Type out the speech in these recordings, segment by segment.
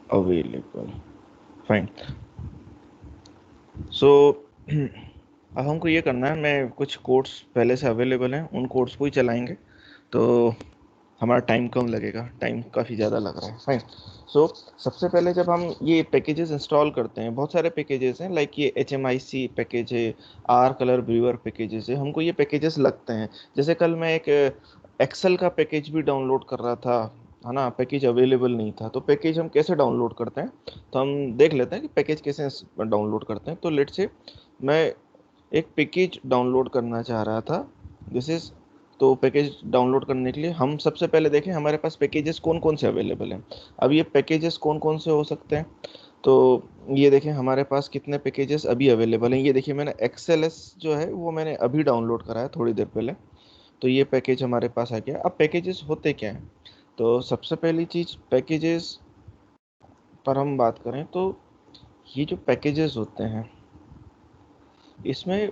Available, fine. सो अब हमको ये करना है, मैं कुछ कोड्स पहले से अवेलेबल हैं उन कोड्स को ही चलाएंगे, तो हमारा टाइम कम लगेगा, टाइम काफ़ी ज़्यादा लग रहा है, फाइन। सो सबसे पहले जब हम ये पैकेजेस इंस्टॉल करते हैं, बहुत सारे पैकेजेस हैं, लाइक ये HMIC पैकेज है, आर कलर व्यूअर पैकेजेस है, हमको ये पैकेजेस लगते हैं। जैसे कल मैं एक एक्सेल का पैकेज भी डाउनलोड कर रहा था, है ना, पैकेज अवेलेबल नहीं था, तो पैकेज हम कैसे डाउनलोड करते हैं, तो हम देख लेते हैं कि पैकेज कैसे डाउनलोड करते हैं। तो लेट से मैं एक पैकेज डाउनलोड करना चाह रहा था, दिस इज, तो पैकेज डाउनलोड करने के लिए हम सबसे पहले देखें हमारे पास पैकेजेस कौन कौन से अवेलेबल हैं। अब ये पैकेजेस कौन कौन से हो सकते हैं, तो ये देखें हमारे पास कितने पैकेजेस अभी अवेलेबल हैं। ये देखिए मैंने XLS जो है वो मैंने अभी डाउनलोड करा है थोड़ी देर पहले, तो ये पैकेज हमारे पास आ गया। अब पैकेजेस होते क्या हैं, तो सबसे पहली चीज़ पैकेजेस पर हम बात करें तो ये जो पैकेजेस होते हैं इसमें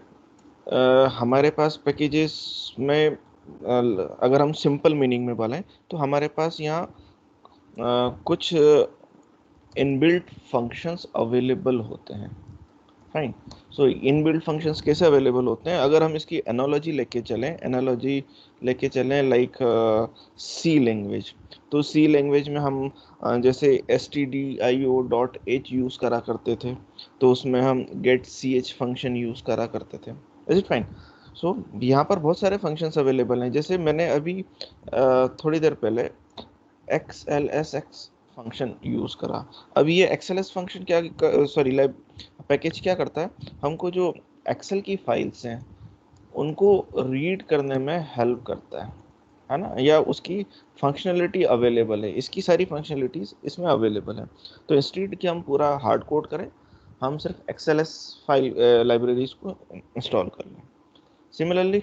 हमारे पास पैकेजेस में अगर हम सिंपल मीनिंग में बोलें तो हमारे पास यहाँ कुछ इनबिल्ट फंक्शंस अवेलेबल होते हैं, फाइन। सो इनबिल्ट फंक्शंस कैसे अवेलेबल होते हैं, अगर हम इसकी एनालॉजी लेके चलें लाइक सी लैंग्वेज, तो सी लैंग्वेज में हम जैसे stdio.h यूज़ करा करते थे, तो उसमें हम गेट ch फंक्शन यूज़ करा करते थे, इज इट फाइन। सो यहाँ पर बहुत सारे फंक्शंस अवेलेबल हैं, जैसे मैंने अभी थोड़ी देर पहले XLSX फंक्शन यूज़ करा। अब ये XLS फंक्शन क्या, सॉरी पैकेज क्या करता है, हमको जो एक्सेल की फाइल्स हैं उनको रीड करने में हेल्प करता है ना, या उसकी फंक्शनलिटी अवेलेबल है, इसकी सारी फंक्शनलिटीज़ इसमें अवेलेबल है। तो इंस्टेड कि हम पूरा हार्ड कोड करें, हम सिर्फ XLS फाइल लाइब्रेरीज को इंस्टॉल कर लें। सिमिलरली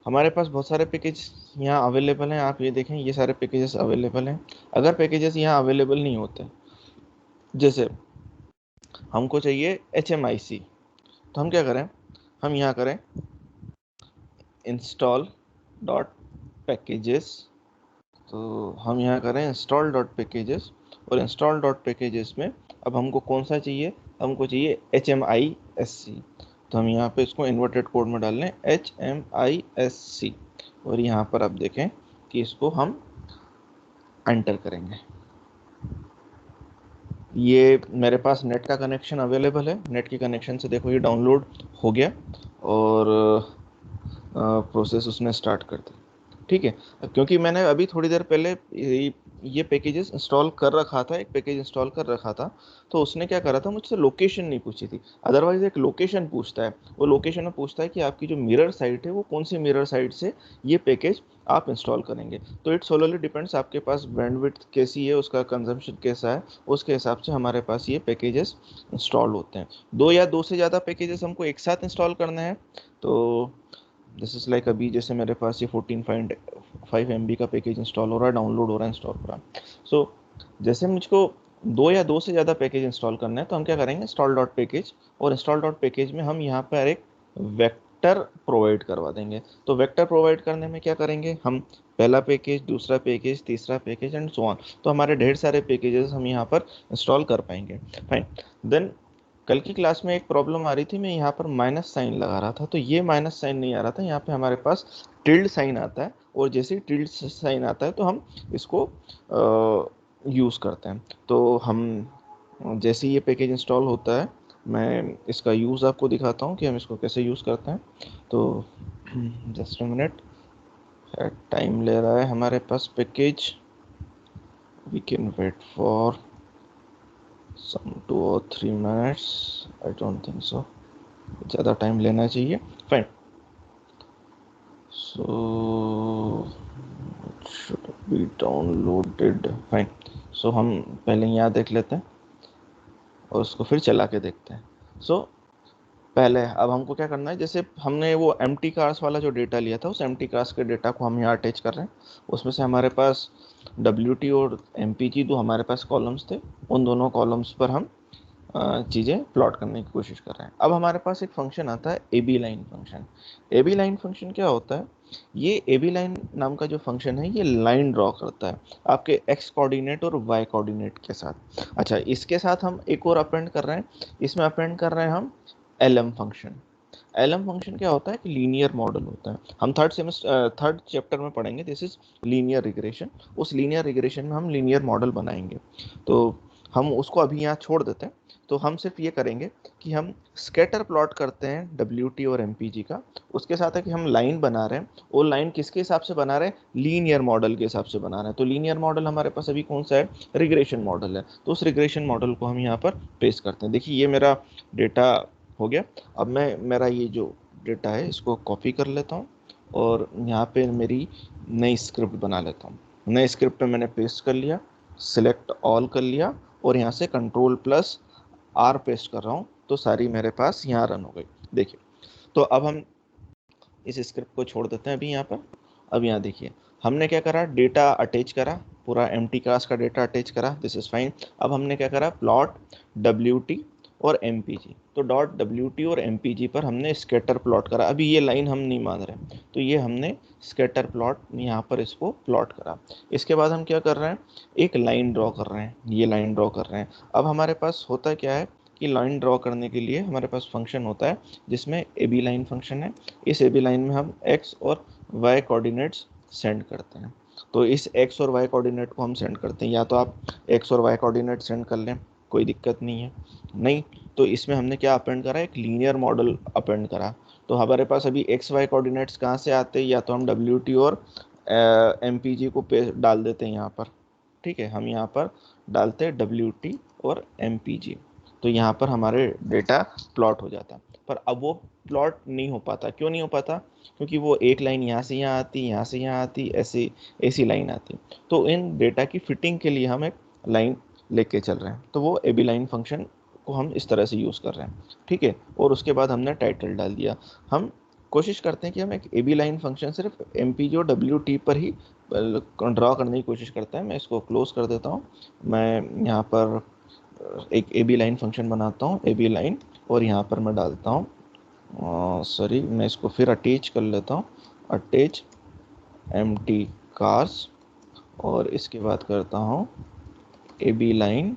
हमारे पास बहुत सारे पैकेज यहाँ अवेलेबल हैं, आप ये देखें ये सारे पैकेजेस अवेलेबल हैं। अगर पैकेजेस यहाँ अवेलेबल नहीं होते, जैसे हमको चाहिए HMIC, तो हम क्या करें, हम यहाँ करें इंस्टॉल डॉट पैकेजेस, तो हम यहाँ करें इंस्टॉल डॉट पैकेजेस, और इंस्टॉल डॉट पैकेजेस में अब हमको कौन सा चाहिए, हमको चाहिए HMISC, तो हम यहाँ पे इसको इन्वर्टेड कोड में डाल लें HMISC, और यहाँ पर आप देखें कि इसको हम एंटर करेंगे। ये मेरे पास नेट का कनेक्शन अवेलेबल है, नेट के कनेक्शन से देखो ये डाउनलोड हो गया और प्रोसेस उसने स्टार्ट कर दी, ठीक है। क्योंकि मैंने अभी थोड़ी देर पहले ये पैकेजेस इंस्टॉल कर रखा था, एक पैकेज इंस्टॉल कर रखा था, तो उसने क्या करा था, मुझसे लोकेशन नहीं पूछी थी। अदरवाइज एक लोकेशन पूछता है, वो लोकेशन में पूछता है कि आपकी जो मिरर साइट है वो कौन सी मिरर साइट से ये पैकेज आप इंस्टॉल करेंगे। तो इट सोलरली डिपेंड्स आपके पास बैंडविड्थ कैसी है, उसका कंजम्पशन कैसा है, उसके हिसाब से हमारे पास ये पैकेजेस इंस्टॉल होते हैं। दो या दो से ज़्यादा पैकेजेस हमको एक साथ इंस्टॉल करने हैं, तो दिस इज़ लाइक अभी जैसे मेरे पास ये 14.5 MB का पैकेज इंस्टॉल हो रहा है, डाउनलोड हो रहा है, इंस्टॉल हो रहा है। सो जैसे मुझको दो या दो से ज़्यादा पैकेज इंस्टॉल करना है, तो हम क्या करेंगे, इंस्टॉल डॉट पैकेज, और इंस्टॉल डॉट पैकेज में हम यहाँ पर एक वेक्टर प्रोवाइड करवा देंगे। तो वेक्टर प्रोवाइड करने में क्या करेंगे, हम पहला पैकेज, दूसरा पैकेज, तीसरा पैकेज एंड सो ऑन, तो हमारे ढेर सारे पैकेजेस हम यहाँ पर इंस्टॉल कर पाएंगे, फाइन। देन कल की क्लास में एक प्रॉब्लम आ रही थी, मैं यहाँ पर माइनस साइन लगा रहा था, तो ये माइनस साइन नहीं आ रहा था, यहाँ पे हमारे पास टिल्ड साइन आता है, और जैसे ही टिल्ड साइन आता है तो हम इसको यूज़ करते हैं। तो हम जैसे ही ये पैकेज इंस्टॉल होता है, मैं इसका यूज़ आपको दिखाता हूँ कि हम इसको कैसे यूज़ करते हैं। तो जस्ट अ मिनट, टाइम ले रहा है हमारे पास package, we can wait for some 2 or 3 minutes, I don't think so, ज़्यादा टाइम लेना चाहिए, fine. So it should be downloaded, fine. So हम पहले यहाँ देख लेते हैं और उसको फिर चला के देखते हैं। सो पहले अब हमको क्या करना है, जैसे हमने वो एम्प्टी क्लास वाला जो डेटा लिया था, उस एम्प्टी क्लास के डेटा को हम यहाँ अटैच कर रहे हैं। उसमें से हमारे पास WT और MPG दो हमारे पास कॉलम्स थे, उन दोनों कॉलम्स पर हम चीज़ें प्लॉट करने की कोशिश कर रहे हैं। अब हमारे पास एक फंक्शन आता है A B line function. A B line function क्या होता है? ये ए बी लाइन नाम का जो फंक्शन है ये लाइन ड्रॉ करता है आपके एक्स कोऑर्डिनेट और वाई कोऑर्डिनेट के साथ। अच्छा, इसके साथ हम एक और अपेंड कर रहे हैं, इसमें अपेंड कर रहे हैं हम L M function. L M function क्या होता है कि लीनियर मॉडल होता है। हम थर्ड चैप्टर में पढ़ेंगे, दिस इज लीनियर रिग्रेशन। उस लीनियर रिग्रेशन में हम लीनियर मॉडल बनाएंगे, तो हम उसको अभी यहाँ छोड़ देते हैं। तो हम सिर्फ ये करेंगे कि हम स्कैटर प्लॉट करते हैं डब्ल्यू टी और एम पी जी का। उसके साथ है कि हम लाइन बना रहे हैं, वो लाइन किसके हिसाब से बना रहे हैं? लीनियर मॉडल के हिसाब से बना रहे हैं। तो लीनियर मॉडल हमारे पास अभी कौन सा है? रिग्रेशन मॉडल है। तो उस रिग्रेशन मॉडल को हम यहाँ पर पेस्ट करते हैं। देखिए ये मेरा डेटा हो गया। अब मैं मेरा ये जो डेटा है इसको कॉपी कर लेता हूँ और यहाँ पे मेरी नई स्क्रिप्ट बना लेता हूँ। नई स्क्रिप्ट में मैंने पेस्ट कर लिया, सिलेक्ट ऑल कर लिया और यहाँ से कंट्रोल प्लस आर पेस्ट कर रहा हूँ, तो सारी मेरे पास यहाँ रन हो गई। देखिए, तो अब हम इस स्क्रिप्ट को छोड़ देते हैं अभी यहाँ पर। अब यहाँ देखिए हमने क्या करा, डेटा अटैच करा, पूरा एम्प्टी क्लास का डेटा अटैच करा, दिस इज फाइन। अब हमने क्या करा, प्लॉट डब्ल्यू टी और एम पी जी। तो डॉट डब्ल्यू टी और एम पी जी पर हमने स्कैटर प्लॉट करा। अभी ये लाइन हम नहीं मान रहे, तो ये हमने स्कैटर प्लॉट यहाँ पर इसको प्लॉट करा। इसके बाद हम क्या कर रहे हैं, एक लाइन ड्रॉ कर रहे हैं, ये लाइन ड्रॉ कर रहे हैं। अब हमारे पास होता क्या है कि लाइन ड्रॉ करने के लिए हमारे पास फंक्शन होता है जिसमें ए बी लाइन फंक्शन है। इस ए बी लाइन में हम एक्स और वाई कोऑर्डिनेट्स सेंड करते हैं। तो इस एक्स और वाई कोऑर्डिनेट को हम सेंड करते हैं, या तो आप एक्स और वाई कोऑर्डिनेट सेंड कर लें, कोई दिक्कत नहीं है। नहीं तो इसमें हमने क्या अपेंड करा, एक लीनियर मॉडल अपेंड करा। तो हमारे पास अभी एक्स वाई कोऑर्डिनेट्स कहाँ से आते हैं, या तो हम डब्ल्यू टी और एम पी जी को पे डाल देते हैं यहाँ पर। ठीक है, हम यहाँ पर डालते हैं डब्ल्यू टी और एम पी जी, तो यहाँ पर हमारे डेटा प्लॉट हो जाता। पर अब वो प्लॉट नहीं हो पाता। क्यों नहीं हो पाता? क्योंकि वो एक लाइन यहाँ से यहाँ आती, यहाँ से यहाँ आती, ऐसी ऐसी लाइन आती। तो इन डेटा की फिटिंग के लिए हम एक लाइन लेके चल रहे हैं, तो वो ए बी लाइन फंक्शन को हम इस तरह से यूज़ कर रहे हैं। ठीक है, और उसके बाद हमने टाइटल डाल दिया। हम कोशिश करते हैं कि हम एक ए बी लाइन फंक्शन सिर्फ एम पी जी और डब्ल्यू टी पर ही ड्रॉ करने की कोशिश करता है। मैं इसको क्लोज कर देता हूँ। मैं यहाँ पर एक ए बी लाइन फंक्शन बनाता हूँ, ए बी लाइन, और यहाँ पर मैं डालता हूँ, सॉरी मैं इसको फिर अटैच कर लेता हूँ, अटैच एम टी कार्स, और इसके बाद करता हूँ A B line.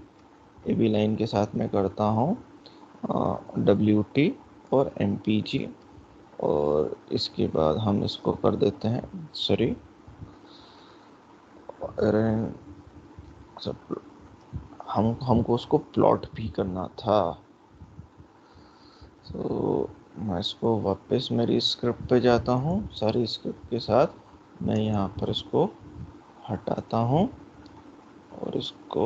A B line के साथ मैं करता हूँ डब्ल्यू टी और एम पी जी, और इसके बाद हम इसको कर देते हैं, सॉरी हमको उसको प्लॉट भी करना था। तो मैं इसको वापस मेरी स्क्रिप्ट पे जाता हूँ, सारी स्क्रिप्ट के साथ मैं यहाँ पर इसको हटाता हूँ और इसको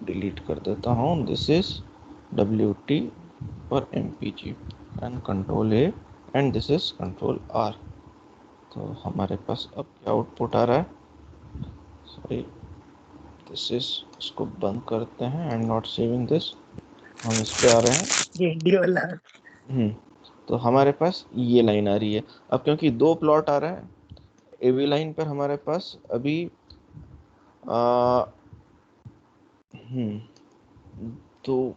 डिलीट कर देता हूँ। दिस इज डब्ल्यू टी और M P G and control A and this is control R. तो हमारे पास अब क्या आउटपुट आ रहा है, सॉरी दिस इज, इसको बंद करते हैं एंड नॉट सेविंग दिस। हम इस पे आ रहे हैं। तो हमारे पास ये लाइन आ रही है। अब क्योंकि दो प्लॉट आ रहा है ए बी लाइन पर, हमारे पास अभी तो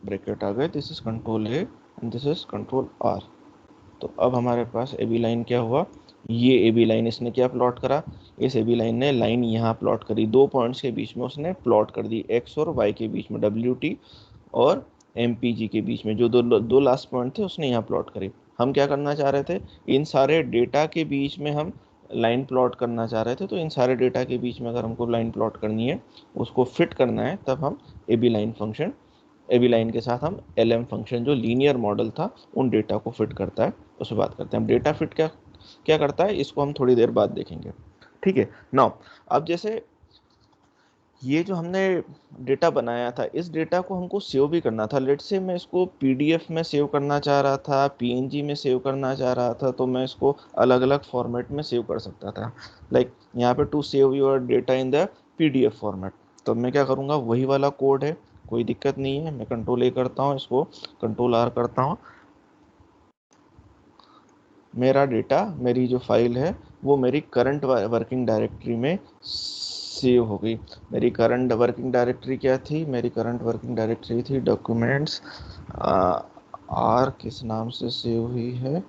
ब्रैकेट आ गए, this is control A and this is control R. तो अब हमारे पास ए बी लाइन क्या हुआ, ये ए बी लाइन इसने क्या प्लॉट करा, इस ए बी लाइन ने लाइन यहाँ प्लॉट करी, दो पॉइंट्स के बीच में उसने प्लॉट कर दी, एक्स और वाई के बीच में, डब्ल्यू टी और एम पी जी के बीच में जो दो लास्ट पॉइंट थे उसने यहाँ प्लॉट करी। हम क्या करना चाह रहे थे, इन सारे डेटा के बीच में हम लाइन प्लॉट करना चाह रहे थे। तो इन सारे डेटा के बीच में अगर हमको लाइन प्लॉट करनी है, उसको फिट करना है, तब हम A B line function, A B line के साथ हम एल एम फंक्शन जो लीनियर मॉडल था उन डेटा को फिट करता है, उस पर बात करते हैं। हम डेटा फिट क्या क्या करता है इसको हम थोड़ी देर बाद देखेंगे। ठीक है, नाउ अब जैसे ये जो हमने डेटा बनाया था, इस डेटा को हमको सेव भी करना था। लेट से मैं इसको पीडीएफ में सेव करना चाह रहा था, पीएनजी में सेव करना चाह रहा था, तो मैं इसको अलग अलग फॉर्मेट में सेव कर सकता था। लाइक यहाँ पे to save your data in the PDF format. तो मैं क्या करूँगा, वही वाला कोड है, कोई दिक्कत नहीं है। मैं कंट्रोल ए करता हूँ, इसको कंट्रोल आर करता हूँ, मेरा डेटा, मेरी जो फाइल है वो मेरी करंट वर्किंग डायरेक्टरी में सेव हो गई। मेरी करंट वर्किंग डायरेक्टरी क्या थी? मेरी करंट वर्किंग डायरेक्टरी थी डॉक्यूमेंट्स, आर किस नाम से सेव हुई है?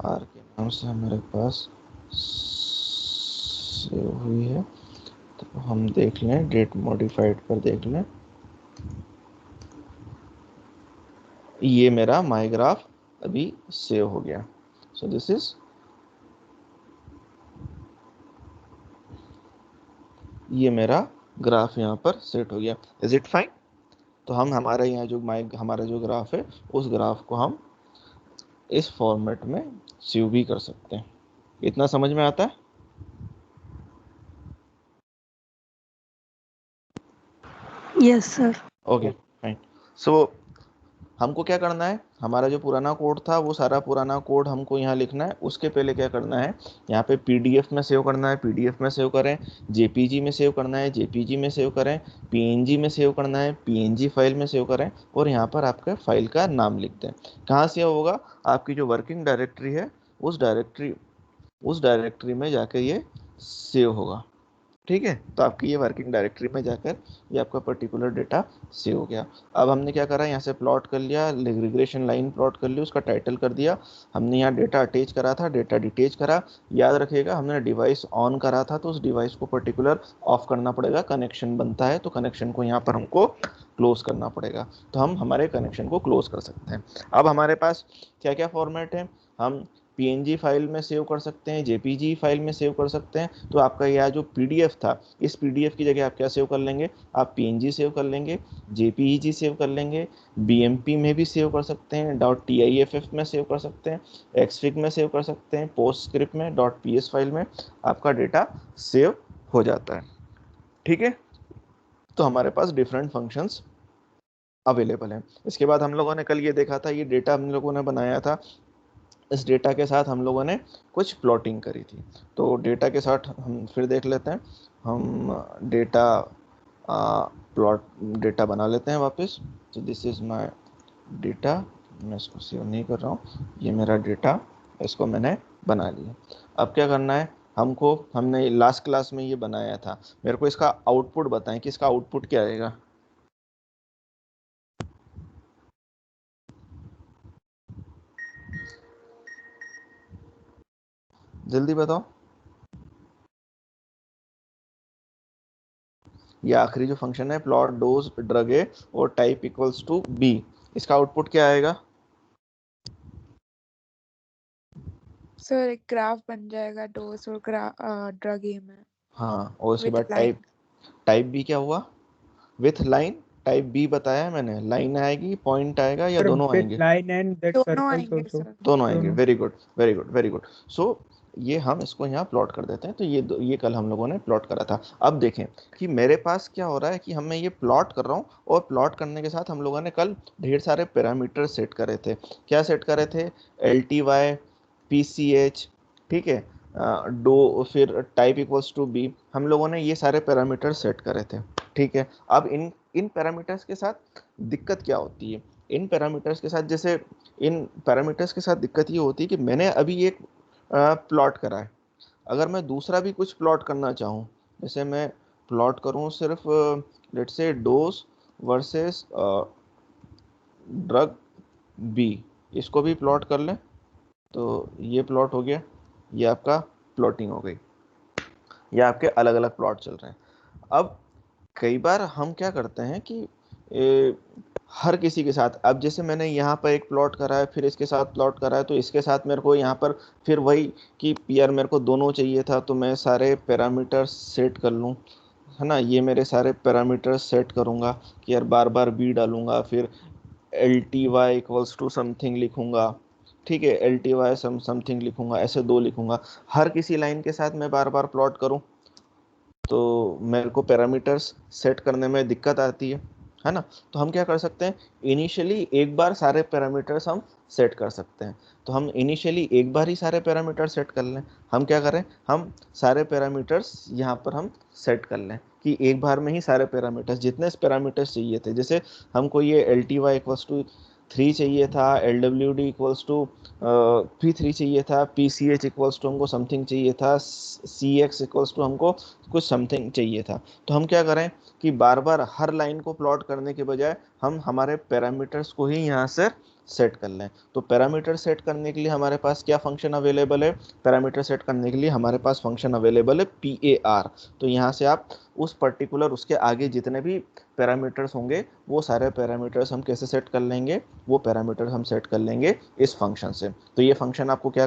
आर के नाम से हमारे पास सेव हुई है। तो हम देख लें, डेट मॉडिफाइड पर देख लें, ये मेरा माई ग्राफ अभी सेव हो गया। सो दिस इज, ये मेरा ग्राफ यहाँ पर सेट हो गया। Is it fine? तो हम हमारे यहाँ जो हमारा जो ग्राफ है, उस ग्राफ को हम इस फॉर्मेट में सेव भी कर सकते हैं। इतना समझ में आता है? Yes sir. Okay fine. So हमको क्या करना है, हमारा जो पुराना कोड था वो सारा पुराना कोड हमको यहाँ लिखना है। उसके पहले क्या करना है, यहाँ पे पीडीएफ में सेव करना है, पीडीएफ में सेव करें, जेपीजी में सेव करना है, जेपीजी में सेव करें, पीएनजी में सेव करना है, पीएनजी फाइल में सेव करें, और यहाँ पर आपका फाइल का नाम लिख दें। कहाँ सेव होगा? आपकी जो वर्किंग डायरेक्टरी है उस डायरेक्टरी में जाकर ये सेव होगा। ठीक है, तो आपकी ये वर्किंग डायरेक्टरी में जाकर ये आपका पर्टिकुलर डेटा सेव हो गया। अब हमने क्या करा, यहाँ से प्लॉट कर लिया, रिग्रेशन लाइन प्लॉट कर ली, उसका टाइटल कर दिया। हमने यहाँ डेटा अटैच करा था, डेटा डिटेच करा। याद रखिएगा, हमने डिवाइस ऑन करा था तो उस डिवाइस को पर्टिकुलर ऑफ करना पड़ेगा। कनेक्शन बनता है तो कनेक्शन को यहाँ पर हमको क्लोज करना पड़ेगा, तो हम हमारे कनेक्शन को क्लोज कर सकते हैं। अब हमारे पास क्या क्या फॉर्मेट है, हम पीएनजी फाइल में सेव कर सकते हैं, जेपीजी फाइल में सेव कर सकते हैं। तो आपका यह जो पीडीएफ था, इस पीडीएफ की जगह आप क्या सेव कर लेंगे, आप पीएनजी सेव कर लेंगे, जेपीईजी सेव कर लेंगे, बीएमपी में भी सेव कर सकते हैं, .tiff में सेव कर सकते हैं, एक्सफिग में सेव कर सकते हैं, पोस्टस्क्रिप्ट में, .ps फाइल में आपका डेटा सेव हो जाता है। ठीक है, तो हमारे पास डिफरेंट फंक्शंस अवेलेबल हैं। इसके बाद हम लोगों ने कल ये देखा था, ये डेटा हम लोगों ने बनाया था, इस डेटा के साथ हम लोगों ने कुछ प्लॉटिंग करी थी। तो डेटा के साथ हम फिर देख लेते हैं, हम डेटा प्लॉट डेटा बना लेते हैं वापस। तो दिस इज़ माय डेटा, मैं इसको सेव नहीं कर रहा हूँ, ये मेरा डेटा, इसको मैंने बना लिया। अब क्या करना है हमको, हमने लास्ट क्लास में ये बनाया था, मेरे को इसका आउटपुट बताएं कि इसका आउटपुट क्या आएगा। जल्दी बताओ। ये आखिरी जो फंक्शन है, प्लॉट डोज ड्रग ए और टाइप इक्वल्स टू बी, इसका आउटपुट क्या आएगा? सर एक ग्राफ बन जाएगा डोज और ड्रग ए में हाँ, और उसके विद बाद लाइन। टाइप, टाइप बी क्या हुआ? विथ लाइन, टाइप बी बताया है मैंने, लाइन आएगी, पॉइंट आएगा, या Sir, दोनों with आएंगे? line and that दोनों circles आएंगे also. सर। दोनों आएंगे। दोनों. Very good, very good, very good. So ये हम इसको यहाँ प्लॉट कर देते हैं। तो ये कल हम लोगों ने प्लॉट करा था। अब देखें कि मेरे पास क्या हो रहा है, कि हम मैं ये प्लॉट कर रहा हूँ, और प्लॉट करने के साथ हम लोगों ने कल ढेर सारे पैरामीटर सेट करे थे। क्या सेट करे थे? LTY, PCH, ठीक है, डो, फिर टाइप इक्वल्स टू बी, हम लोगों ने ये सारे पैरामीटर सेट करे थे। ठीक है, अब इन इन पैरामीटर्स के साथ दिक्कत क्या होती है, इन पैरामीटर्स के साथ, जैसे इन पैरामीटर्स के साथ दिक्कत ये होती है कि मैंने अभी एक प्लॉट करा है, अगर मैं दूसरा भी कुछ प्लॉट करना चाहूँ, जैसे मैं प्लॉट करूँ सिर्फ लेट से डोज वर्सेस ड्रग बी, इसको भी प्लॉट कर लें, तो ये प्लॉट हो गया, ये आपका प्लॉटिंग हो गई, ये आपके अलग अलग प्लॉट चल रहे हैं। अब कई बार हम क्या करते हैं कि हर किसी के साथ, अब जैसे मैंने यहाँ पर एक प्लॉट करा है, फिर इसके साथ प्लॉट करा है, तो इसके साथ मेरे को यहाँ पर फिर वही कि यार मेरे को दोनों चाहिए था, तो मैं सारे पैरामीटर्स सेट कर लूँ, है ना, ये मेरे सारे पैरामीटर्स सेट करूँगा कि यार बार बार बी डालूंगा, फिर LTY इक्वल्स टू समथिंग लिखूंगा, ठीक है, LTY समथिंग लिखूंगा, ऐसे दो लिखूंगा, हर किसी लाइन के साथ मैं बार बार प्लॉट करूँ तो मेरे को पैरामीटर्स सेट करने में दिक्कत आती है ना। तो हम क्या कर सकते हैं, इनिशियली एक बार सारे पैरामीटर्स हम सेट कर सकते हैं। तो हम इनिशियली एक बार ही सारे पैरामीटर सेट कर लें। हम क्या करें, हम सारे पैरामीटर्स यहाँ पर हम सेट कर लें कि एक बार में ही सारे पैरामीटर्स, जितने पैरामीटर्स चाहिए थे, जैसे हमको ये LTY इक्वल्स टू 3 चाहिए था, LWD इक्वल्स टू P3 चाहिए था, PCH इक्वल्स टू हमको समथिंग चाहिए था, CX इक्वल्स टू हमको कुछ समथिंग चाहिए था। तो हम क्या करें कि बार बार हर लाइन को प्लॉट करने के बजाय हम हमारे पैरामीटर्स को ही यहाँ से सेट कर लें। तो पैरामीटर सेट करने के लिए हमारे पास क्या फंक्शन अवेलेबल है? पैरामीटर सेट करने के लिए हमारे पास फंक्शन अवेलेबल है PAR। तो यहाँ से आप उस पर्टिकुलर उसके आगे जितने भी पैरामीटर्स होंगे वो सारे पैरामीटर्स हम कैसे सेट कर लेंगे? वो पैरामीटर्स हम सेट कर लेंगे इस फंक्शन से। तो ये फंक्शन आपको क्या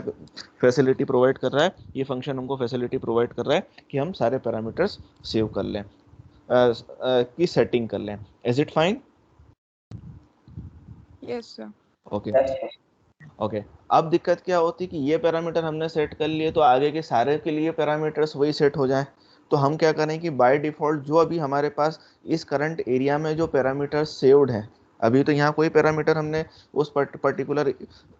फैसिलिटी प्रोवाइड कर रहा है? ये फंक्शन हमको फैसिलिटी प्रोवाइड कर रहा है कि हम सारे पैरामीटर्स सेव कर लें, की सेटिंग कर लें। Is it fine? Yes sir. Okay okay. अब दिक्कत क्या होती है कि ये पैरामीटर हमने सेट कर लिए तो आगे के सारे के लिए पैरामीटर्स वही सेट हो जाए। तो हम क्या करें कि बाय डिफॉल्ट जो अभी हमारे पास इस करंट एरिया में जो पैरामीटर सेव्ड है, अभी तो यहाँ कोई पैरामीटर हमने उस पर्टिकुलर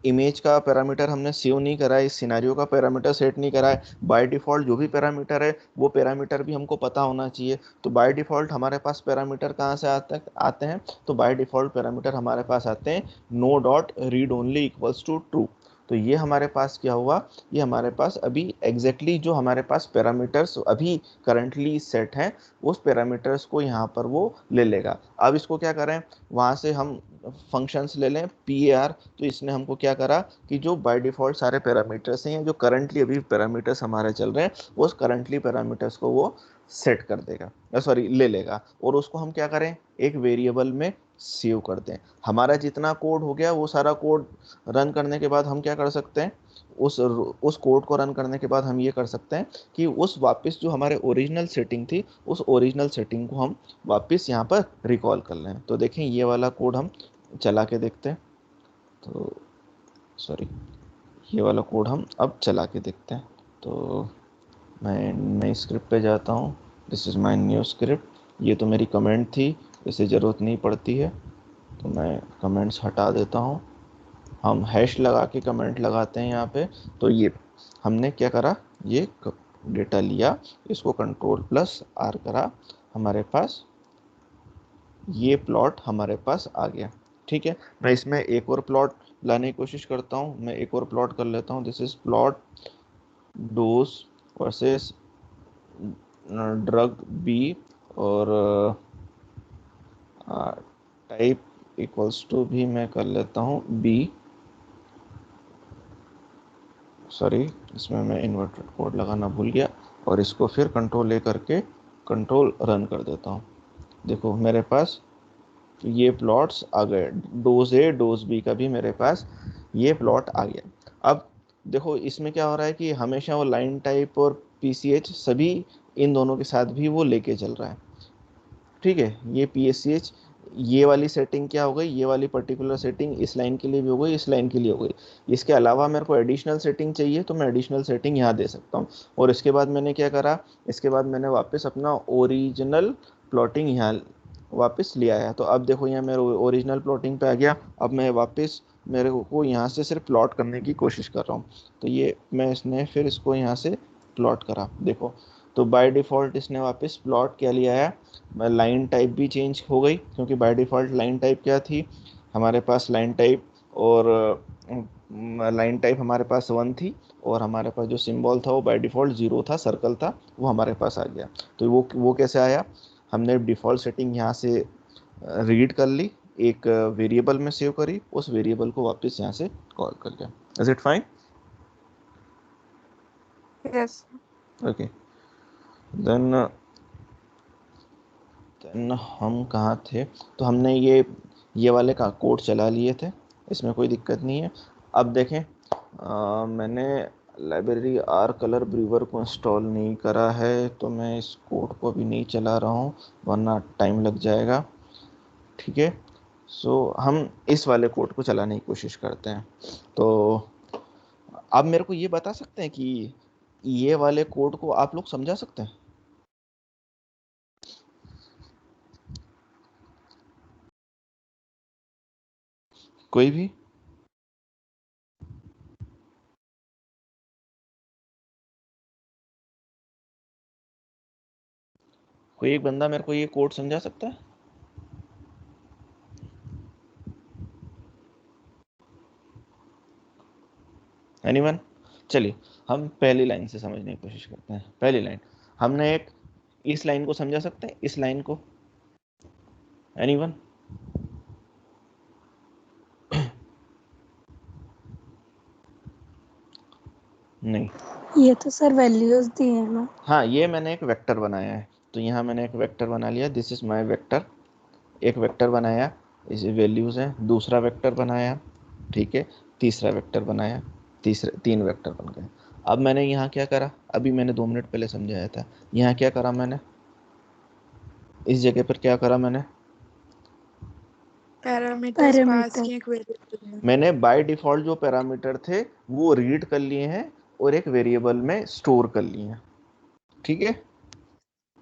इमेज का पैरामीटर हमने सेव नहीं करा है, इस सिनेरियो का पैरामीटर सेट नहीं करा है। बाय डिफॉल्ट जो भी पैरामीटर है वो पैरामीटर भी हमको पता होना चाहिए। तो बाय डिफॉल्ट हमारे पास पैरामीटर कहाँ से आते हैं? तो बाय डिफॉल्ट पैरामीटर हमारे पास आते हैं no dot read only equals to true. तो ये हमारे पास क्या हुआ? ये हमारे पास अभी एग्जैक्टली जो हमारे पास पैरामीटर्स अभी करंटली सेट हैं उस पैरामीटर्स को यहाँ पर वो ले लेगा। अब इसको क्या करें? वहाँ से हम फंक्शंस ले लें PAR। तो इसने हमको क्या करा कि जो बाय डिफॉल्ट सारे पैरामीटर्स हैं जो करंटली अभी पैरामीटर्स हमारे चल रहे हैं उस करंटली पैरामीटर्स को वो सेट कर देगा, सॉरी ले लेगा, और उसको हम क्या करें? एक वेरिएबल में सेव कर दें। हमारा जितना कोड हो गया वो सारा कोड रन करने के बाद हम क्या कर सकते हैं? उस कोड को रन करने के बाद हम ये कर सकते हैं कि उस वापस जो हमारे ओरिजिनल सेटिंग थी उस ओरिजिनल सेटिंग को हम वापस यहाँ पर रिकॉल कर लें। तो देखें ये वाला कोड हम चला के देखते हैं। तो सॉरी, ये वाला कोड हम अब चला के देखते हैं। तो मैं नई स्क्रिप्ट पे जाता हूँ। This is my new script. ये तो मेरी कमेंट थी, इसे ज़रूरत नहीं पड़ती है तो मैं कमेंट्स हटा देता हूँ। हम हैश लगा के कमेंट लगाते हैं यहाँ पे। तो ये हमने क्या करा, ये डेटा लिया, इसको Ctrl+R करा, हमारे पास ये प्लॉट हमारे पास आ गया। ठीक है, मैं इसमें एक और प्लॉट लाने की कोशिश करता हूँ। मैं एक और प्लॉट कर लेता हूँ। This is plot dose versus drug B, और टाइप इक्वल्स टू भी मैं कर लेता हूँ बी। सॉरी, इसमें मैं इन्वर्टेड कोड लगाना भूल गया, और इसको फिर कंट्रोल A करके कंट्रोल रन कर देता हूँ। देखो मेरे पास ये प्लॉट्स आ गए, डोज A डोज B का भी मेरे पास ये प्लॉट आ गया। अब देखो इसमें क्या हो रहा है कि हमेशा वो लाइन टाइप और PCH सभी इन दोनों के साथ भी वो लेके चल रहा है। ठीक है, ये PSCH ये वाली सेटिंग क्या हो गई, ये वाली पर्टिकुलर सेटिंग इस लाइन के लिए भी हो गई, इस लाइन के लिए हो गई। इसके अलावा मेरे को एडिशनल सेटिंग चाहिए तो मैं एडिशनल सेटिंग यहाँ दे सकता हूँ। और इसके बाद मैंने क्या करा, इसके बाद मैंने वापस अपना ओरिजिनल प्लॉटिंग यहाँ वापस ले आया। तो अब देखो यहाँ मेरे ओरिजिनल प्लॉटिंग पे आ गया। अब मैं वापस मेरे को यहाँ से सिर्फ प्लॉट करने की कोशिश कर रहा हूँ। तो ये मैं इसने फिर इसको यहाँ से प्लॉट करा, देखो। तो बाय डिफ़ॉल्ट इसने वापस प्लॉट क्या लिया है, लाइन टाइप भी चेंज हो गई, क्योंकि बाय डिफ़ॉल्ट लाइन टाइप क्या थी हमारे पास, लाइन टाइप और लाइन टाइप हमारे पास 1 थी, और हमारे पास जो सिंबल था वो बाय डिफ़ॉल्ट 0 था, सर्कल था, वो हमारे पास आ गया। तो वो कैसे आया? हमने डिफ़ॉल्ट सेटिंग यहाँ से रीड कर ली, एक वेरिएबल में सेव करी, उस वेरिएबल को वापस यहाँ से कॉल कर लिया। Is it fine? Yes. Okay, then हम कहाँ थे? तो हमने ये वाले का कोड चला लिए थे, इसमें कोई दिक्कत नहीं है। अब देखें, मैंने लाइब्रेरी आर कलर ब्रीवर को इंस्टॉल नहीं करा है, तो मैं इस कोड को भी नहीं चला रहा हूँ वरना टाइम लग जाएगा। ठीक है, सो हम इस वाले कोड को चलाने की कोशिश करते हैं। तो आप मेरे को ये बता सकते हैं कि ये वाले कोड को आप लोग समझा सकते हैं? कोई भी? कोई एक बंदा मेरे को ये कोड समझा सकता है? एनीवन? चलिए हम पहली लाइन से समझने की कोशिश करते हैं। पहली लाइन हमने एक इस लाइन को समझा सकते हैं, इस लाइन को? एनीवन? नहीं। ये तो सर वैल्यूज दी है ना। हाँ, ये मैंने एक वेक्टर बनाया है, तो यहाँ मैंने एक वेक्टर बना लिया, दिस इज माय वेक्टर। एक वेक्टर बनाया, इस वैल्यूज हैं, दूसरा वेक्टर बनाया, ठीक है, तीसरा वेक्टर बनाया, तीन वेक्टर बन गए। अब मैंने यहाँ क्या करा, अभी मैंने 2 मिनट पहले समझाया था, यहाँ क्या करा मैंने, इस जगह पर क्या करा मैंने, पैरामीटर्स पास किए एक वेरिएबल में। मैंने बाय डिफॉल्ट जो पैरामीटर थे वो रीड कर लिए हैं और एक वेरिएबल में स्टोर कर लिए हैं, ठीक है?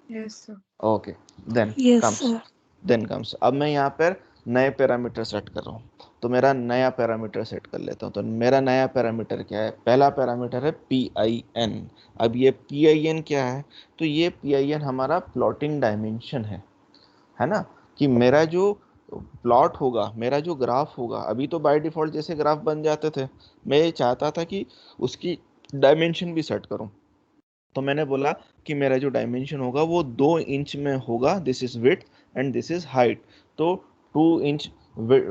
Yes sir. Okay, then comes अब मैं यहाँ पर नए पैरामीटर सेट कर रहा हूँ, तो मेरा नया पैरामीटर सेट कर लेता हूँ। तो मेरा नया पैरामीटर क्या है? पहला पैरामीटर है PIN। अब ये PIN क्या है? तो ये PIN हमारा प्लॉटिंग डायमेंशन है ना, कि मेरा जो प्लॉट होगा, मेरा जो ग्राफ होगा, अभी तो बाय डिफॉल्ट जैसे ग्राफ बन जाते थे, मैं ये चाहता था कि उसकी डायमेंशन भी सेट करूं। तो मैंने बोला कि मेरा जो डायमेंशन होगा वो 2 इंच में होगा, this is width and this is height. तो 2 इंच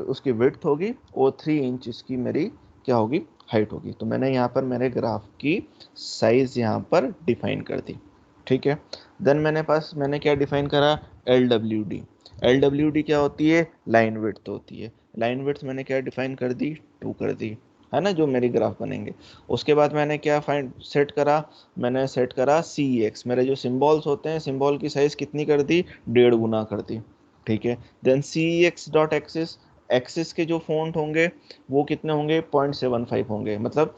उसकी विड्थ होगी और 3 इंच इसकी मेरी क्या होगी, हाइट होगी। तो मैंने यहाँ पर मेरे ग्राफ की साइज यहाँ पर डिफाइन कर दी, ठीक है। देन मैंने क्या डिफाइन करा, LWD। LWD क्या होती है? लाइन विड्थ होती है। लाइन विड्थ मैंने क्या डिफाइन कर दी, 2 कर दी, है ना, जो मेरी ग्राफ बनेंगे। उसके बाद मैंने क्या सेट करा, मैंने सेट करा CX, मेरे जो सिंबल्स होते हैं, सिंबल की साइज कितनी कर दी, 1.5 गुना कर दी, ठीक है। Then CX dot axis, axis के जो फॉन्ट होंगे वो कितने होंगे, 0.75 होंगे, मतलब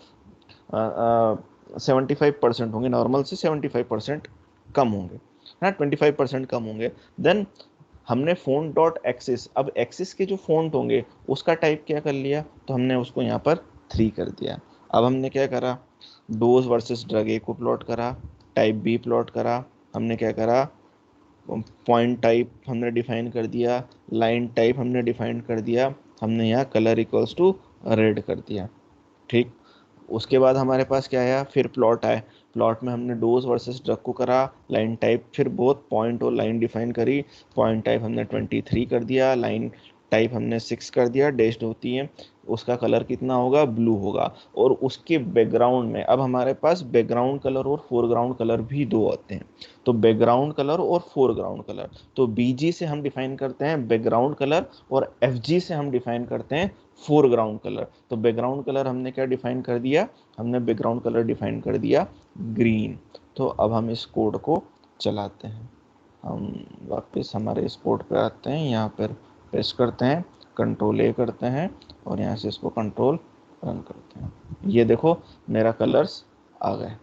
75% होंगे, नॉर्मल से 75% कम होंगे, है ना, 25% कम होंगे। देन हमने फोन डॉट एक्सिस, अब एक्सिस के जो फोन्ट होंगे उसका टाइप क्या कर लिया, तो हमने उसको यहाँ पर 3 कर दिया। अब हमने क्या करा, डोज वर्सेस ड्रग ए को प्लॉट करा, टाइप बी प्लॉट करा, हमने क्या करा, पॉइंट टाइप हमने डिफाइन कर दिया, लाइन टाइप हमने डिफाइन कर दिया, हमने यहाँ कलर इक्वल्स टू रेड कर दिया, ठीक। उसके बाद हमारे पास क्या आया, फिर प्लॉट आए। प्लॉट में हमने डोज वर्सेस ड्रग को करा, लाइन टाइप फिर बहुत पॉइंट और लाइन डिफाइन करी, पॉइंट टाइप हमने 23 कर दिया, लाइन टाइप हमने 6 कर दिया, डैश्ड होती है, उसका कलर कितना होगा, ब्लू होगा। और उसके बैकग्राउंड में अब हमारे पास बैकग्राउंड कलर और फोरग्राउंड कलर भी 2 आते हैं, तो बैकग्राउंड कलर और फोरग्राउंड कलर, तो BG से हम डिफाइन करते हैं बैकग्राउंड कलर और FG से हम डिफाइन करते हैं फोरग्राउंड कलर। तो बैकग्राउंड कलर हमने क्या डिफाइन कर दिया, हमने बैकग्राउंड कलर डिफाइन कर दिया ग्रीन। तो अब हम इस कोड को चलाते हैं, हम वापस हमारे इस कोड पे आते हैं, यहाँ पर प्रेस करते हैं, कंट्रोल A करते हैं और यहाँ से इसको कंट्रोल रन करते हैं। ये देखो मेरा कलर्स आ गए।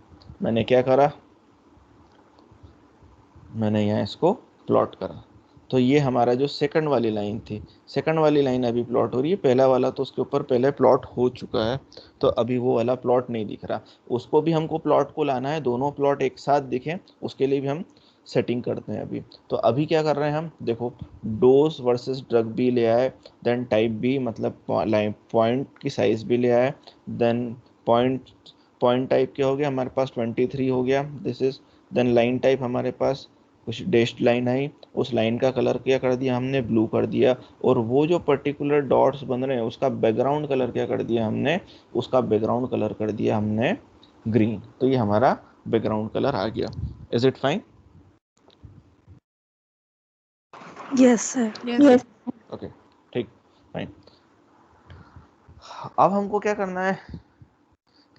मैंने क्या करा, मैंने यहाँ इसको प्लॉट करा, तो ये हमारा जो सेकंड वाली लाइन थी, सेकंड वाली लाइन अभी प्लॉट हो रही है, पहला वाला तो उसके ऊपर पहले प्लॉट हो चुका है, तो अभी वो वाला प्लॉट नहीं दिख रहा, उसको भी हमको प्लॉट को लाना है, दोनों प्लॉट एक साथ दिखें, उसके लिए भी हम सेटिंग करते हैं अभी। तो अभी क्या कर रहे हैं हम, देखो डोज वर्सेस ड्रग भी ले आए, देन टाइप भी मतलब लाइन पॉइंट की साइज भी ले आए, देन पॉइंट टाइप क्या हो गया हमारे पास, 23 हो गया, this is. Then line type हमारे पास कुछ डैश्ड लाइन आई, उस लाइन का कलर क्या कर दिया हमने, ब्लू कर दिया, और वो जो पर्टिकुलर डॉट्स बन रहे हैं उसका बैकग्राउंड कलर क्या कर दिया हमने, उसका बैकग्राउंड कलर कर दिया हमने ग्रीन। तो ये हमारा बैकग्राउंड कलर आ गया। Is it fine? Yes sir. Yes. Okay, ठीक, फाइन। अब हमको क्या करना है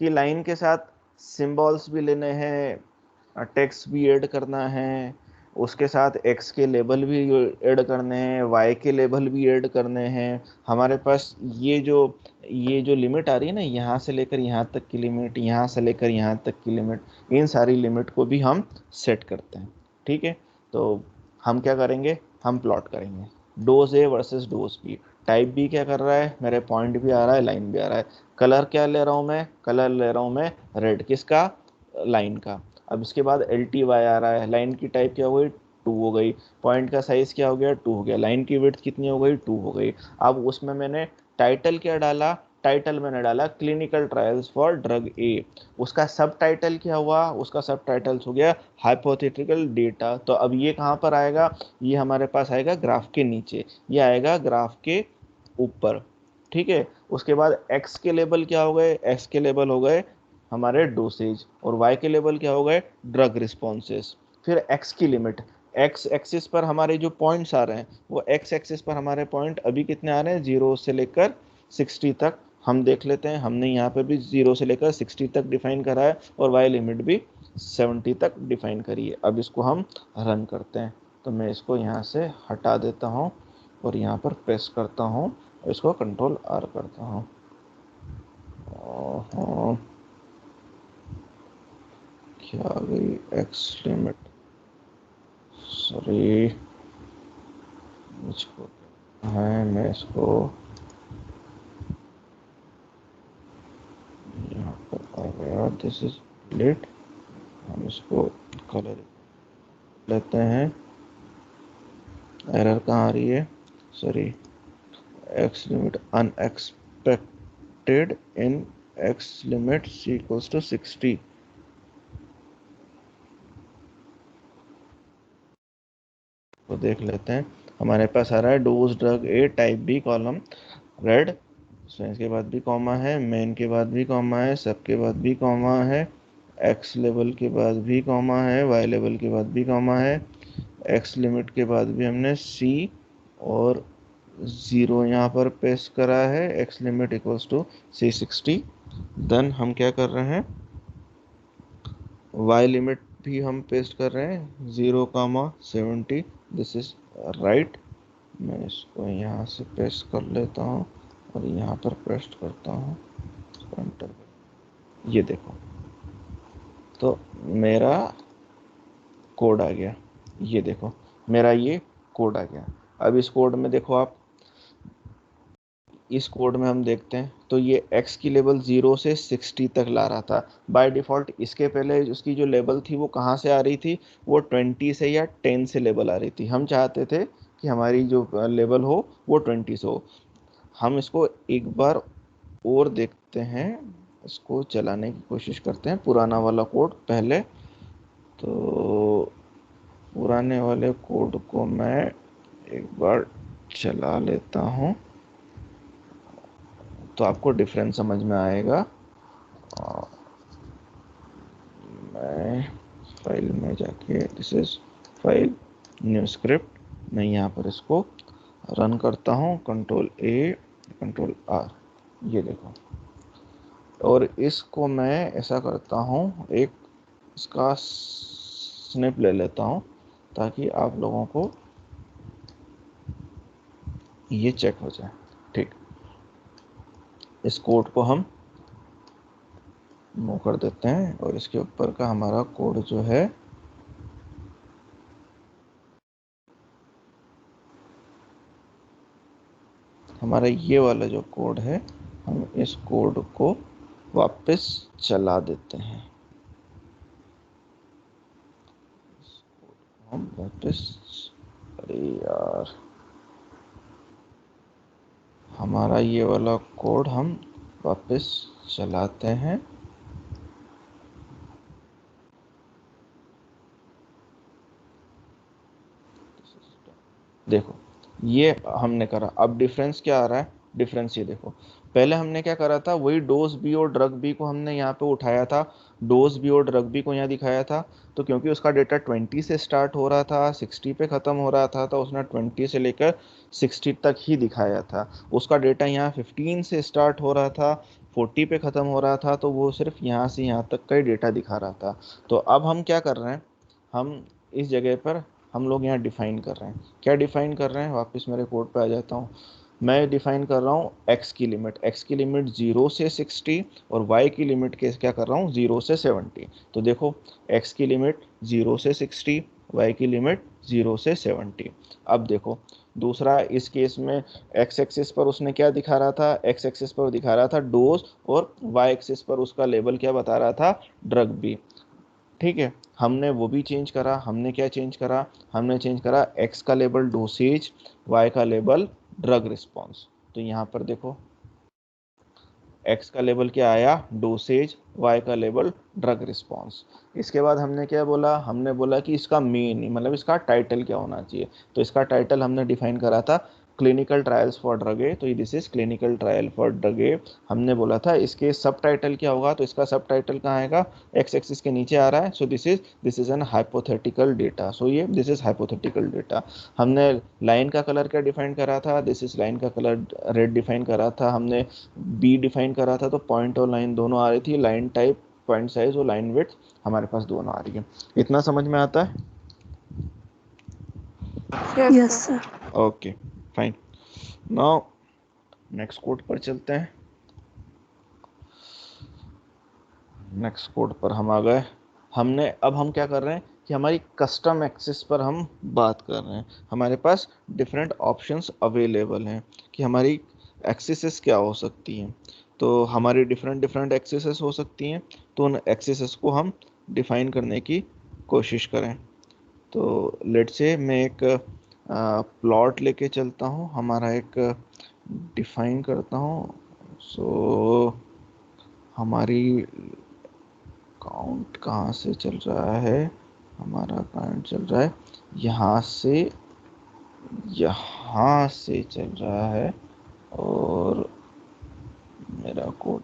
कि लाइन के साथ सिंबल्स भी लेने हैं, टेक्स्ट भी ऐड करना है, उसके साथ एक्स के लेबल भी ऐड करने हैं, वाई के लेबल भी ऐड करने हैं। हमारे पास ये जो लिमिट आ रही है ना, यहाँ से लेकर यहाँ तक की लिमिट, यहाँ से लेकर यहाँ तक की लिमिट, इन सारी लिमिट को भी हम सेट करते हैं, ठीक है। तो हम क्या करेंगे, हम प्लॉट करेंगे dose A versus dose B. Type B क्या कर रहा है, मेरे पॉइंट भी आ रहा है, लाइन भी आ रहा है, कलर क्या ले रहा हूँ मैं, कलर ले रहा हूँ मैं रेड, किसका, लाइन का। अब इसके बाद LTY आ रहा है, लाइन की टाइप क्या हो गई, 2 हो गई, पॉइंट का साइज क्या हो गया, 2 हो गया, लाइन की विड्थ कितनी हो गई, 2 हो गई। अब उसमें मैंने टाइटल क्या डाला, टाइटल मैंने डाला क्लिनिकल ट्रायल्स फॉर ड्रग ए, उसका सब टाइटल क्या हुआ, उसका सब टाइटल्स हो गया हाइपोथेटिकल डेटा। तो अब ये कहाँ पर आएगा, ये हमारे पास आएगा ग्राफ के नीचे, ये आएगा ग्राफ के ऊपर, ठीक है। उसके बाद एक्स के लेवल क्या हो गए, एक्स के लेवल हो गए हमारे डोसेज, और वाई के लेवल क्या हो गए ड्रग रिस्पॉन्सेस। फिर एक्स की लिमिट, एक्स एक्सिस पर हमारे जो पॉइंट्स आ रहे हैं, वो एक्स एक्सिस पर हमारे पॉइंट अभी कितने आ रहे हैं, 0 से लेकर 60 तक। हम देख लेते हैं, हमने यहाँ पे भी 0 से लेकर 60 तक डिफाइन करा है, और वाई लिमिट भी 70 तक डिफाइन करी है। अब इसको हम रन करते हैं, तो मैं इसको यहाँ से हटा देता हूँ और यहाँ पर प्रेस करता हूँ, इसको कंट्रोल आर करता हूँ। क्या आ गई एक्स लिमिट, सॉरी मुझको है, मैं इसको यहाँ पर आ गया, दिस इज डिलीट, हम इसको कलर लेते हैं। एरर कहाँ आ रही है, sorry x limit unexpected in x limit c equals to 60। तो देख लेते हैं, हमारे पास आ रहा है dose drug A type B column red, science के बाद भी कॉमा है, मेन के बाद भी कॉमा है, सब के बाद भी कॉमा है, एक्स लेवल के बाद भी कॉमा है, वाई लेवल के बाद भी कॉमा है, एक्स लिमिट के बाद भी हमने सी और 0 यहाँ पर पेस्ट करा है, x limit equals to c 60। Then हम क्या कर रहे हैं, वाई लिमिट भी हम पेस्ट कर रहे हैं 0, 70, दिस इज राइट। मैं इसको यहाँ से पेस्ट कर लेता हूँ और यहाँ पर पेस्ट करता हूँ, एंटर। ये देखो, तो मेरा कोड आ गया, ये देखो मेरा ये कोड आ गया। अब इस कोड में देखो आप, इस कोड में हम देखते हैं तो ये x की लेवल 0 से 60 तक ला रहा था बाय डिफ़ॉल्ट। इसके पहले उसकी जो लेवल थी वो कहाँ से आ रही थी, वो 20 से या 10 से लेवल आ रही थी। हम चाहते थे कि हमारी जो लेवल हो वो 20 से हो। हम इसको एक बार और देखते हैं, इसको चलाने की कोशिश करते हैं, पुराना वाला कोड पहले। तो पुराने वाले कोड को मैं एक बार चला लेता हूँ तो आपको डिफरेंस समझ में आएगा। मैं फाइल में जाके, this is file new script, मैं यहाँ पर इसको रन करता हूँ, कंट्रोल ए कंट्रोल आर, ये देखो। और इसको मैं ऐसा करता हूँ, एक इसका स्निप ले लेता हूँ ताकि आप लोगों को ये चेक हो जाए, ठीक। इस कोड को हम मूव कर देते हैं और इसके ऊपर का हमारा कोड जो है हमारा ये वाला जो कोड है, हम इस कोड को वापस चला देते हैं। इस कोड को हम वापस, अरे यार, हमारा ये वाला कोड हम वापस चलाते हैं। देखो ये हमने करा, अब डिफरेंस क्या आ रहा है, डिफरेंस ये देखो। पहले हमने क्या करा था, वही डोज बी और ड्रग बी को हमने यहाँ पे उठाया था, डोज बी और ड्रग बी को यहाँ दिखाया था। तो क्योंकि उसका डेटा 20 से स्टार्ट हो रहा था, 60 पे ख़त्म हो रहा था, तो उसने 20 से लेकर 60 तक ही दिखाया था। उसका डेटा यहाँ 15 से स्टार्ट हो रहा था, 40 पे ख़त्म हो रहा था, तो वो सिर्फ यहाँ से यहाँ तक का ही डेटा दिखा रहा था। तो अब हम क्या कर रहे हैं, हम इस जगह पर हम लोग यहाँ डिफाइन कर रहे हैं। क्या डिफाइन कर रहे हैं, वापस मेरे कोड पे आ जाता हूँ। मैं डिफाइन कर रहा हूँ x की लिमिट, x की लिमिट 0 से 60 और y की लिमिट के क्या कर रहा हूँ 0 से 70। तो देखो x की लिमिट 0 से 60, y की लिमिट 0 से 70। अब देखो दूसरा, इस केस में x एक्सिस पर उसने क्या दिखा रहा था, x एक्सिस पर दिखा रहा था डोज, और y एक्सिस पर उसका लेवल क्या बता रहा था, ड्रग बी, ठीक है। हमने वो भी चेंज करा, हमने क्या चेंज करा, हमने चेंज करा x का लेबल डोसेज, y का लेबल ड्रग रिस्पॉन्स। तो यहाँ पर देखो x का लेवल क्या आया, डोसेज, y का लेवल ड्रग रिस्पॉन्स। इसके बाद हमने क्या बोला, हमने बोला कि इसका मेन मतलब इसका टाइटल क्या होना चाहिए। तो इसका टाइटल हमने डिफाइन करा था clinical trials for drug A, तो this is clinical trial for drug A. हमने बोला था इसके सब टाइटल क्या होगा, तो इसका सब टाइटल कहाँ आएगा, एक्स एक्सिस के नीचे आ रहा है। So this is an hypothetical data. So ये दिस इज हाइपोथेटिकल डेटा। हमने लाइन का कलर क्या डिफाइन करा था, दिस इज लाइन का कलर रेड डिफाइन करा था। हमने बी डिफाइन करा था, तो पॉइंट और लाइन दोनों आ रही थी, लाइन टाइप, पॉइंट साइज और लाइन विड्थ हमारे पास दोनों आ रही है। इतना समझ में आता है? Yes Yes, sir. sir. Okay fine. Now next code पर चलते हैं। नेक्स्ट कोड पर हम आ गए। अब हम क्या कर रहे हैं कि हमारी कस्टम एक्सिस पर हम बात कर रहे हैं। हमारे पास डिफरेंट ऑप्शंस अवेलेबल हैं कि हमारी एक्सिसेस क्या हो सकती हैं। तो हमारी डिफरेंट डिफरेंट एक्सिसेस हो सकती हैं, तो उन एक्सिसेस को हम डिफाइन करने की कोशिश करें। तो लेट से मैं एक प्लॉट लेके चलता हूँ, हमारा एक डिफाइन करता हूँ। सो हमारी काउंट कहाँ से चल रहा है, हमारा काउंट चल रहा है यहाँ से चल रहा है, और मेरा कोड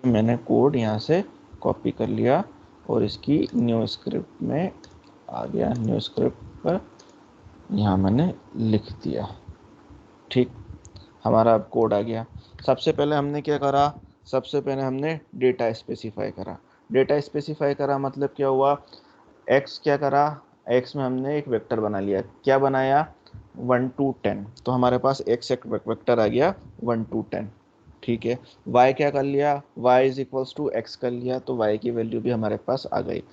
मैंने कोड यहाँ से कॉपी कर लिया और इसकी न्यू स्क्रिप्ट में आ गया। न्यू स्क्रिप्ट पर यहाँ मैंने लिख दिया। ठीक, हमारा अब कोड आ गया। सबसे पहले हमने क्या करा, सबसे पहले हमने डेटा स्पेसिफाई करा। डेटा स्पेसिफाई करा मतलब क्या हुआ, एक्स क्या करा, एक्स में हमने एक वेक्टर बना लिया। क्या बनाया, 1 to 10, तो हमारे पास एक्स एक वेक्टर आ गया 1 to 10। ठीक है, y क्या कर लिया, y is equals to x कर लिया, तो y की वैल्यू भी हमारे पास आ गई।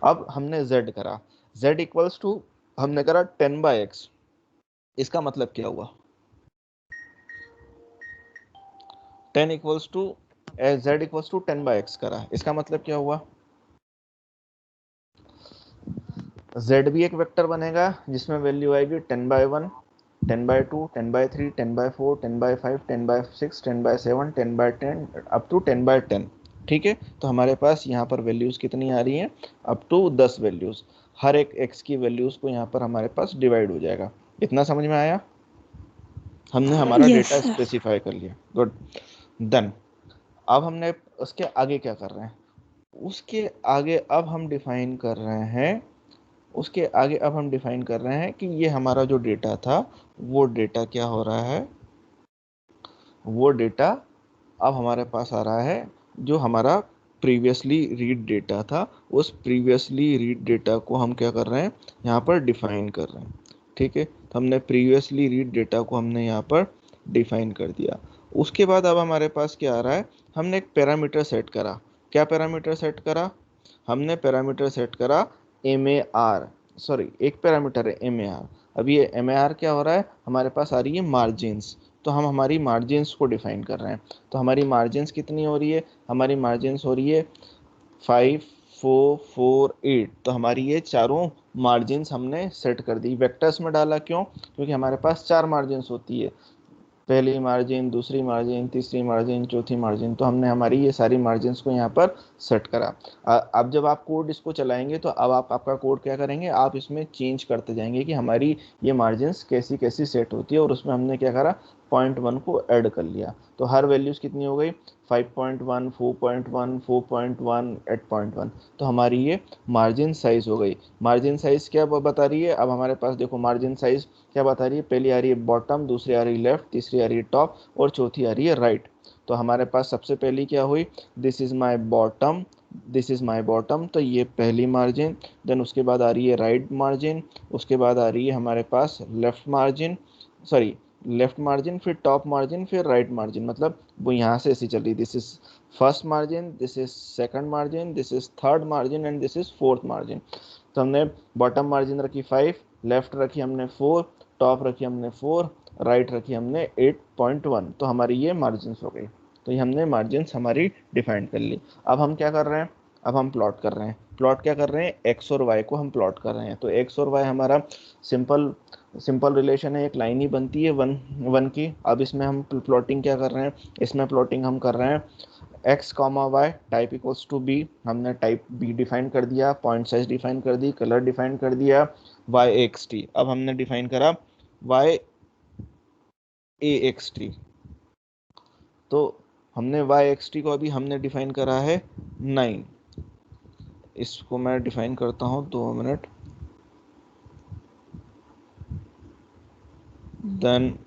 अब हमने z करा, z इक्वल्स टू हमने करा 10/x। इसका मतलब क्या हुआ, 10 equals to z equals to 10/x करा। इसका मतलब क्या हुआ, z भी एक वेक्टर बनेगा जिसमें वैल्यू आएगी 10/1, 10/2, 10/3, 10/4, 10/5, 10/6, 10/7, 10/10 अप टू 10/10। ठीक है, तो हमारे पास यहाँ पर वैल्यूज कितनी आ रही हैं, अप टू 10 वैल्यूज। हर एक x की वैल्यूज को यहाँ पर हमारे पास डिवाइड हो जाएगा। इतना समझ में आया, हमने हमारा Yes, डेटा sir. स्पेसिफाई कर लिया। Good, done. अब हमने उसके आगे क्या कर रहे हैं, उसके आगे अब हम डिफाइन कर रहे हैं, उसके आगे अब हम डिफाइन कर रहे हैं कि ये हमारा जो डेटा था, वो डेटा क्या हो रहा है, वो डेटा अब हमारे पास आ रहा है जो हमारा प्रीवियसली रीड डेटा था। उस प्रीवियसली रीड डेटा को हम क्या कर रहे हैं, यहाँ पर डिफाइन कर रहे हैं। ठीक है, तो हमने प्रीवियसली रीड डेटा को हमने यहाँ पर डिफाइन कर दिया। उसके बाद अब हमारे पास क्या आ रहा है, हमने एक पैरामीटर सेट करा। क्या पैरामीटर सेट करा, हमने पैरामीटर सेट करा MAR, सॉरी एक पैरामीटर है MAR। अब ये MAR क्या हो रहा है, हमारे पास आ रही है मार्जिन्स, तो हम हमारी मार्जिन्स को डिफाइन कर रहे हैं। तो हमारी मार्जिन्स कितनी हो रही है, हमारी मार्जिन्स हो रही है 5, 4, 4, 8। तो हमारी ये चारों मार्जिन्स हमने सेट कर दी। वेक्टर्स में डाला क्यों, क्योंकि हमारे पास 4 मार्जिन्स होती है, पहली मार्जिन, दूसरी मार्जिन, तीसरी मार्जिन, चौथी मार्जिन। तो हमने हमारी ये सारी मार्जिन्स को यहाँ पर सेट करा। अब जब आप कोड इसको चलाएंगे तो अब आप आपका कोड क्या करेंगे, आप इसमें चेंज करते जाएंगे कि हमारी ये मार्जिन्स कैसी कैसी सेट होती है। और उसमें हमने क्या करा, 0.1 को ऐड कर लिया। तो हर वैल्यूज कितनी हो गई, 5.1, 4.1, 4.1, 8.1। तो हमारी ये मार्जिन साइज हो गई। मार्जिन साइज क्या बता रही है, अब हमारे पास देखो मार्जिन साइज क्या बता रही है, पहली आ रही है बॉटम, दूसरी आ रही है लेफ्ट, तीसरी आ रही है टॉप, और चौथी आ रही है राइट। तो हमारे पास सबसे पहली क्या हुई, this is my bottom, this is my bottom, तो ये पहली मार्जिन। देन उसके बाद आ रही है राइट मार्जिन, उसके बाद आ रही है हमारे पास left margin, sorry left margin, फिर टॉप मार्जिन, फिर राइट मार्जिन। मतलब वो यहाँ से ऐसी चल रही, this is first margin, this is second margin, this is third margin, and this is fourth margin. तो हमने बॉटम मार्जिन रखी 5, लेफ्ट रखी हमने 4, टॉप रखी हमने 4, राइट रखी हमने 8.1। तो हमारी ये मार्जिन हो गई। तो ये हमने मार्जिन हमारी डिफाइन कर ली। अब हम क्या कर रहे हैं, अब हम प्लॉट कर रहे हैं। प्लॉट क्या कर रहे हैं, एक्स और वाई को हम प्लॉट कर रहे हैं। तो एक्स और वाई हमारा सिंपल सिंपल रिलेशन है, एक लाइन ही बनती है वन वन की। अब इसमें हम प्लॉटिंग क्या कर रहे हैं, इसमें प्लॉटिंग हम कर रहे हैं x comma y type equals to B, हमने टाइप बी डिफाइन कर दिया, पॉइंट साइज डिफाइन कर दी, कलर डिफाइन कर दिया, y एक्स टी। अब हमने डिफाइन करा y ए एक्स टी, तो हमने y एक्स टी को अभी हमने डिफाइन करा है 9। इसको मैं डिफाइन करता हूँ 2 मिनट। देन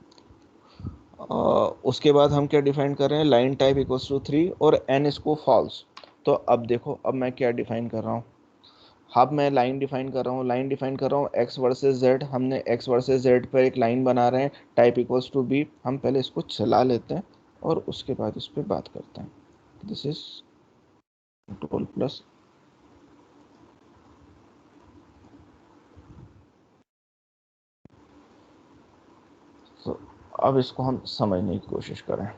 उसके बाद हम क्या डिफाइन कर रहे हैं, लाइन टाइप इक्वल्स टू 3 और n इसको फॉल्स। तो अब देखो, अब मैं क्या डिफाइन कर रहा हूँ, अब मैं लाइन डिफाइन कर रहा हूँ, लाइन डिफाइन कर रहा हूँ x वर्सेस z। हमने x वर्सेस z पर एक लाइन बना रहे हैं टाइप इक्वल्स टू b। हम पहले इसको चला लेते हैं और उसके बाद इस पर बात करते हैं। दिस इज कंट्रोल प्लस, तो अब इसको हम समझने की कोशिश करें।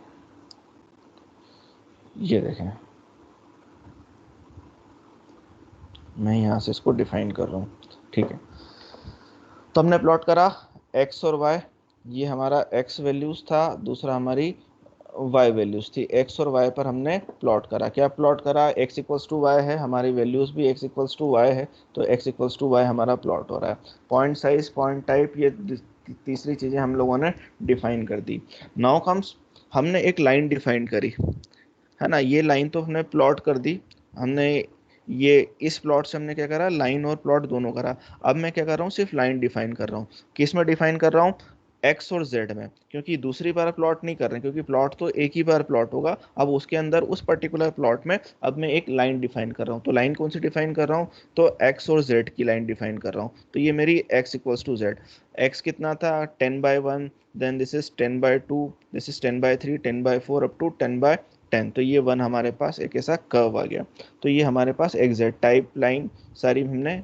ये देखें, मैं यहाँ से इसको डिफाइन कर रहा हूँ, ठीक है। तो हमने प्लॉट करा x और y, ये हमारा x वैल्यूज था, दूसरा हमारी y वैल्यूज थी। x और y पर हमने प्लॉट करा, क्या प्लॉट करा, x इक्वल्स टू y है, हमारी वैल्यूज भी x इक्वल्स टू y है, तो x इक्वल्स टू y हमारा प्लॉट हो रहा है। पॉइंट साइज, पॉइंट टाइप, ये तीसरी चीज़ें हम लोगों ने डिफाइन कर दी। नाउ कम्स, हमने एक लाइन डिफाइन करी है ना, ये लाइन तो हमने प्लॉट कर दी। हमने ये इस प्लॉट से हमने क्या करा, लाइन और प्लॉट दोनों करा। अब मैं क्या कर रहा हूँ, सिर्फ लाइन डिफाइन कर रहा हूँ। किस में डिफाइन कर रहा हूँ, एक्स और जेड में, क्योंकि दूसरी बार प्लॉट नहीं कर रहे हैं, क्योंकि प्लॉट तो एक ही बार प्लॉट होगा। अब उसके अंदर उस पर्टिकुलर प्लॉट में अब मैं एक लाइन डिफाइन कर रहा हूँ। तो लाइन कौन सी डिफाइन कर रहा हूँ, तो एक्स और जेड की लाइन डिफाइन कर रहा हूँ। तो ये मेरी x equals to z, x कितना था 10/1, then this is 10/2, this is 10/3, 10/4 up to 10/10। तो ये वन हमारे पास एक ऐसा कर्व आ गया। तो ये हमारे पास एग्जैक्ट टाइप लाइन सारी हमने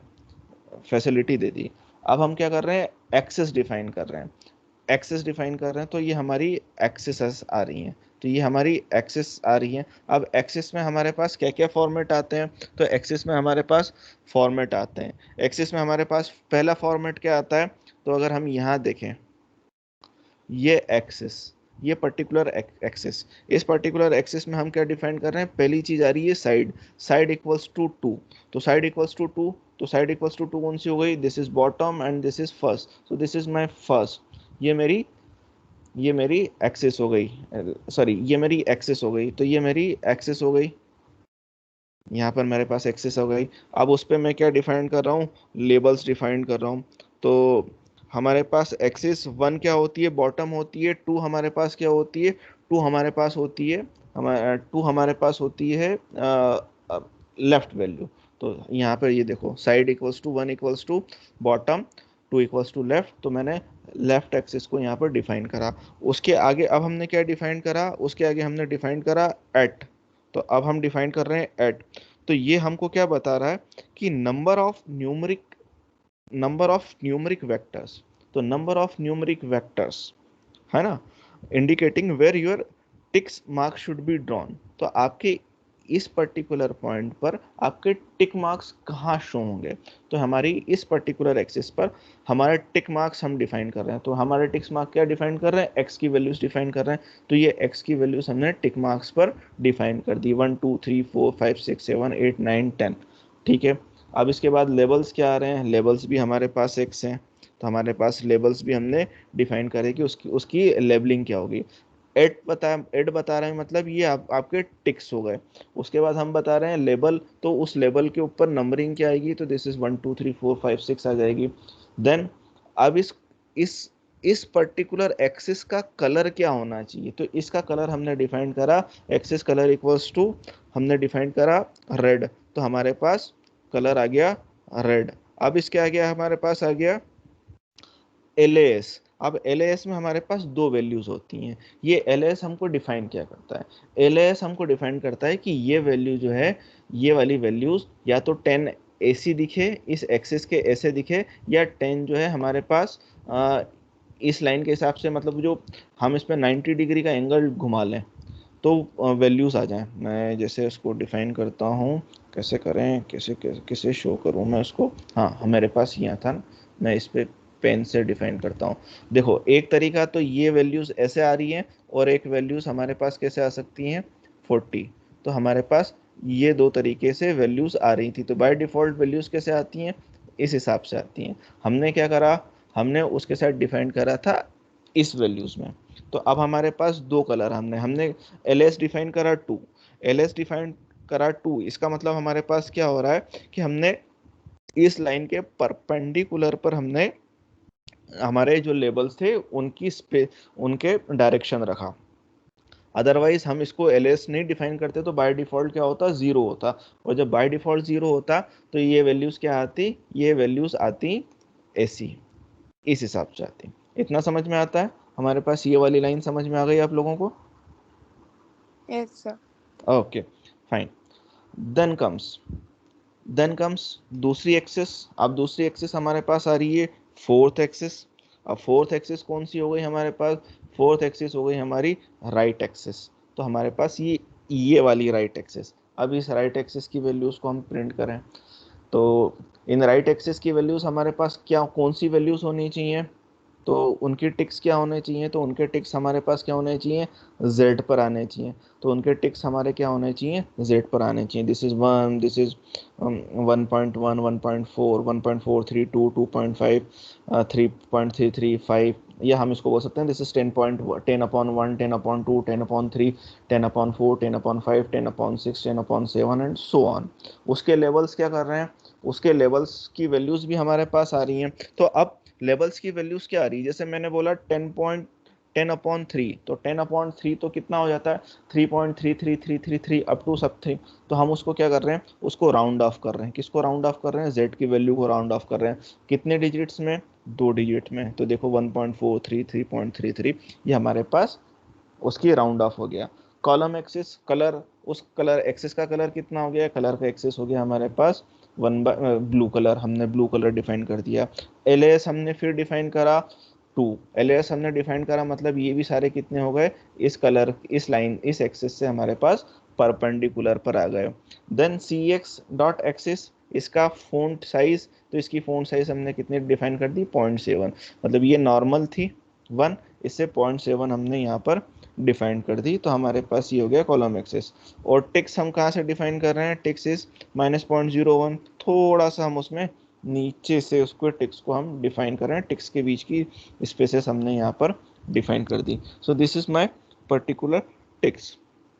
फैसिलिटी दे दी। अब हम क्या कर रहे हैं, एक्सेस डिफाइन कर रहे हैं। एक्सेस डिफाइन कर रहे हैं, तो ये हमारी एक्सेस आ रही हैं, तो ये हमारी एक्सेस आ रही हैं। अब एक्सेस में हमारे पास क्या क्या फॉर्मेट आते हैं, तो एक्सेस में हमारे पास फॉर्मेट आते हैं। एक्सेस में हमारे पास पहला फॉर्मेट क्या आता है, तो अगर हम यहाँ देखें, ये एक्सेस, ये पर्टिकुलर एक्सेस, इस पर्टिकुलर एक्सेस में हम क्या डिफाइन कर रहे हैं, पहली चीज आ रही है साइड, साइड इक्वल्स टू 2। तो साइड इक्वल्स टू 2, तो साइड इक्वल्स टू 2 कौन सी हो गई, this is bottom and this is first, so this is my first. ये मेरी एक्सेस हो गई, सॉरी ये मेरी एक्सेस हो गई, तो ये मेरी एक्सेस हो गई, यहाँ पर मेरे पास एक्सेस हो गई। अब उस पर मैं क्या डिफाइन कर रहा हूँ, लेबल्स डिफाइन कर रहा हूँ। तो हमारे पास एक्सेस 1 क्या होती है, बॉटम होती है। 2 हमारे पास क्या होती है, 2 हमारे पास होती है, 2 हमारे पास होती है लेफ्ट वैल्यू। तो यहाँ पर ये देखो, side equals to 1 equals to bottom, 2 equals to left, तो मैंने लेफ्ट एक्सिस को यहाँ पर डिफाइन करा। उसके आगे अब हमने क्या डिफाइन करा, उसके आगे हमने डिफाइन करा एट। तो अब हम डिफाइन कर रहे हैं एट। तो ये हमको क्या बता रहा है कि नंबर ऑफ न्यूमरिक वेक्टर्स, तो नंबर ऑफ न्यूमरिक वेक्टर्स है ना, indicating where your ticks mark should be drawn. तो आपके इस पर्टिकुलर पॉइंट पर आपके टिक मार्क्स कहाँ शो होंगे, तो हमारी इस पर्टिकुलर एक्सिस पर हमारे टिक मार्क्स हम डिफाइन कर रहे हैं। तो हमारे टिक मार्क क्या डिफाइन कर रहे हैं, एक्स की वैल्यूज डिफाइन कर रहे हैं। तो ये एक्स की वैल्यूज हमने टिक मार्क्स पर डिफाइन कर दी, 1 2 3 4 5 6 7 8 9 10, ठीक है। अब इसके बाद लेबल्स क्या आ रहे हैं, लेबल्स भी हमारे पास एक्स हैं, तो हमारे पास लेबल्स भी हमने डिफाइन करे कि उसकी लेबलिंग क्या होगी। एड बता रहे हैं, मतलब ये आपके टिक्स हो गए। उसके बाद हम बता रहे हैं लेबल, तो उस लेबल के ऊपर नंबरिंग क्या आएगी, तो दिस इज 1 2 3 4 5 6 आ जाएगी। देन अब इस इस पर्टिकुलर एक्सिस का कलर क्या होना चाहिए, तो इसका कलर हमने डिफाइन करा एक्सिस कलर इक्वल्स टू, हमने डिफाइन करा रेड, तो हमारे पास कलर आ गया रेड। अब इसके आ गया, हमारे पास आ गया LAS। अब LAS में हमारे पास दो वैल्यूज होती हैं। ये LAS हमको डिफाइन क्या करता है, LAS हमको डिफाइन करता है कि ये वैल्यू जो है, ये वाली वैल्यूज या तो 10 AC दिखे, इस एक्सिस के ऐसे दिखे, या 10 जो है हमारे पास इस लाइन के हिसाब से, मतलब जो हम इस पर 90 डिग्री का एंगल घुमा लें तो वैल्यूज आ जाएं। मैं जैसे इसको डिफाइन करता हूँ, कैसे करें, कैसे कैसे शो करूँ मैं इसको, हाँ मेरे पास यहाँ था, मैं इस पे पेन से डिफाइन करता हूँ। देखो एक तरीका तो ये वैल्यूज ऐसे आ रही हैं और एक वैल्यूज हमारे पास कैसे आ सकती हैं 40। तो हमारे पास ये दो तरीके से वैल्यूज आ रही थी। तो बाय डिफॉल्ट वैल्यूज कैसे आती हैं, इस हिसाब से आती हैं। हमने क्या करा, हमने उसके साथ डिफाइन करा था इस वैल्यूज में। तो अब हमारे पास दो कलर, हमने एल एस डिफाइन करा 2, एल एस डिफाइन करा 2। इसका मतलब हमारे पास क्या हो रहा है कि हमने इस लाइन के परपेंडिकुलर पर हमने हमारे जो लेबल्स थे उनके डायरेक्शन रखा। अदरवाइज हम इसको एल एस नहीं डिफाइन करते तो बाय डिफॉल्ट क्या होता, जीरो होता। और जब बाय डिफॉल्ट जीरो होता तो ये वैल्यूज क्या आती, ये वैल्यूज आती ऐसी, इस हिसाब से आती। इतना समझ में आता है? हमारे पास ये वाली लाइन समझ में आ गई आप लोगों को? Yes sir. Okay fine. Then comes दूसरी एक्सिस। अब दूसरी एक्सिस हमारे पास आ रही है फोर्थ एक्सिस। अब फोर्थ एक्सिस कौन सी हो गई हमारे पास, फोर्थ एक्सिस हो गई हमारी राइट एक्सिस। तो हमारे पास ये वाली राइट एक्सिस। अब इस राइट एक्सिस की वैल्यूज को हम प्रिंट करें तो इन राइट एक्सिस की वैल्यूज हमारे पास क्या, कौन सी वैल्यूज होनी चाहिए, तो उनकी टिक्स क्या होने चाहिए, तो उनके टिक्स हमारे पास क्या होने चाहिए, z पर आने चाहिए। तो उनके टिक्स हमारे क्या होने चाहिए, z पर आने चाहिए। दिस इज 1, दिस इज 1.1, 1.4, 1.432, 2.5, 3.33, 5, या हम इसको बोल सकते हैं this is 10.10/1, 10/2, 10/3, 10/4, 10/5, 10/6, 10/7 and so on. उसके लेवल्स क्या कर रहे हैं, उसके लेवल्स की वैल्यूज भी हमारे पास आ रही हैं। तो अब लेवल्स की वैल्यूज क्या आ रही है, जैसे मैंने बोला 10.10/3, तो 10/3 तो कितना हो जाता है 3.33333 अप टू सब 3। तो हम उसको क्या कर रहे हैं, उसको राउंड ऑफ कर रहे हैं। किसको राउंड ऑफ कर रहे हैं, z की वैल्यू को राउंड ऑफ कर रहे हैं। कितने डिजिट्स में, 2 डिजिट में। तो देखो 1.43, 3.33, ये हमारे पास उसकी राउंड ऑफ हो गया। कॉलम एक्सिस, कलर, उस कलर एक्सिस का कलर कितना हो गया, कलर का एक्सिस हो गया हमारे पास ब्लू कलर। हमने ब्लू कलर डिफाइन कर दिया। एल एस हमने फिर डिफाइन करा 2, एल एस हमने डिफाइन करा, मतलब ये भी सारे कितने हो गए, इस कलर, इस लाइन, इस एक्सिस से हमारे पास परपेंडिकुलर पर आ गए। देन सी एक्स डॉट एक्सिस, इसका फ़ॉन्ट साइज, तो इसकी फ़ॉन्ट साइज हमने कितनी डिफाइन कर दी 0.7, मतलब ये नॉर्मल थी 1, इससे 0.7 हमने यहाँ पर डिफाइन कर दी। तो हमारे पास ये हो गया कॉलम एक्सेस। और टिक्स हम कहाँ से डिफाइन कर रहे हैं, टिक्स इज -0.01, थोड़ा सा हम उसमें नीचे से उसको टिक्स को हम डिफाइन कर रहे हैं, टिक्स के बीच की स्पेसेस हमने यहाँ पर डिफाइन कर दी। So this is my particular ticks.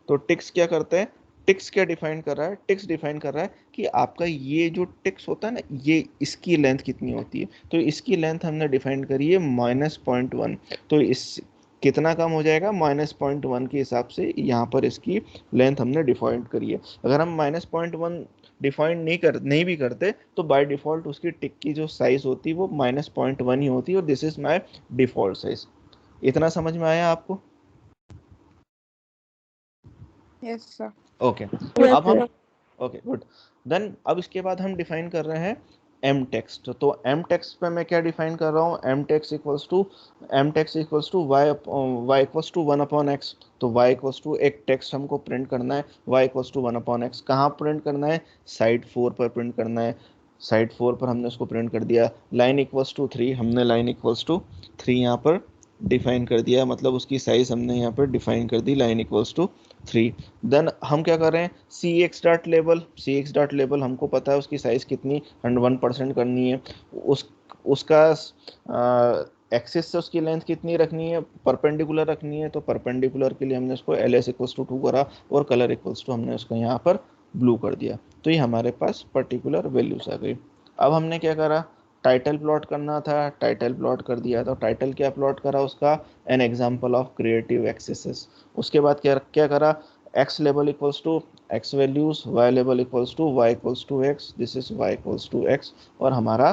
तो टिक्स क्या करते हैं, टिक्स क्या डिफाइन कर रहा है, टिक्स डिफाइन कर रहा है कि आपका ये जो टिक्स होता है ना, ये इसकी लेंथ कितनी होती है। तो इसकी लेंथ हमने डिफाइन करी है -0.1। तो इस कितना कम हो जाएगा, -0.1 के हिसाब से यहाँ पर इसकी लेंथ हमने डिफाइन करी है। अगर हम -0.1 डिफाइन नहीं भी करते तो बाय डिफॉल्ट उसकी टिक की जो साइज होती है वो -0.1 ही होती है, और this is my default size. इतना समझ में आया आपको? Yes sir. ओके Yes, अब हम, sir. Okay good. देन अब इसके बाद हम डिफाइन कर रहे हैं एम टेक्स्ट। तो एम टेक्स्ट पे मैं क्या डिफाइन कर रहा हूँ, m text equals to y equals to 1/x। तो y इक्वल्स टू एक टेक्स्ट हमको प्रिंट करना है, y इक्वल्स टू 1/x। कहाँ प्रिंट करना है, साइड 4 पर प्रिंट करना है। साइड 4 पर हमने उसको प्रिंट कर दिया। लाइन इक्वल्स टू 3, हमने लाइन इक्वल्स टू 3 यहाँ पर डिफाइन कर दिया, मतलब उसकी साइज हमने यहाँ पर डिफाइन कर दी, लाइन इक्वल्स टू 3। देन हम क्या कर रहे हैं, सी एक्स डॉट लेबल, सी एक्स डॉट लेबल हमको पता है उसकी साइज कितनी 1% करनी है। उसका एक्सिस से उसकी लेंथ कितनी रखनी है, परपेंडिकुलर रखनी है। तो परपेंडिकुलर के लिए हमने उसको एल एस इक्वल्स टू 2 करा, और कलर इक्वल्स टू हमने उसको यहाँ पर ब्लू कर दिया। तो ये हमारे पास पर्टिकुलर वैल्यूज आ गई। अब हमने क्या करा, टाइटल प्लॉट करना था, टाइटल प्लॉट कर दिया। तो टाइटल क्या प्लॉट करा उसका, an example of creative axes. उसके बाद क्या क्या करा, x label equals to x values, y label equals to y equals to x, this is y equals to x, और हमारा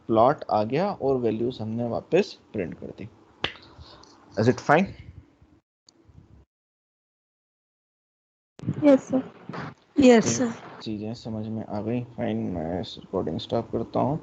प्लॉट आ गया और वैल्यूज हमने वापस प्रिंट कर दी। Is it fine? Yes, sir. Yes, sir. चीज़ें समझ में आ गई, फाइन। मैं रिकॉर्डिंग स्टॉप करता हूँ।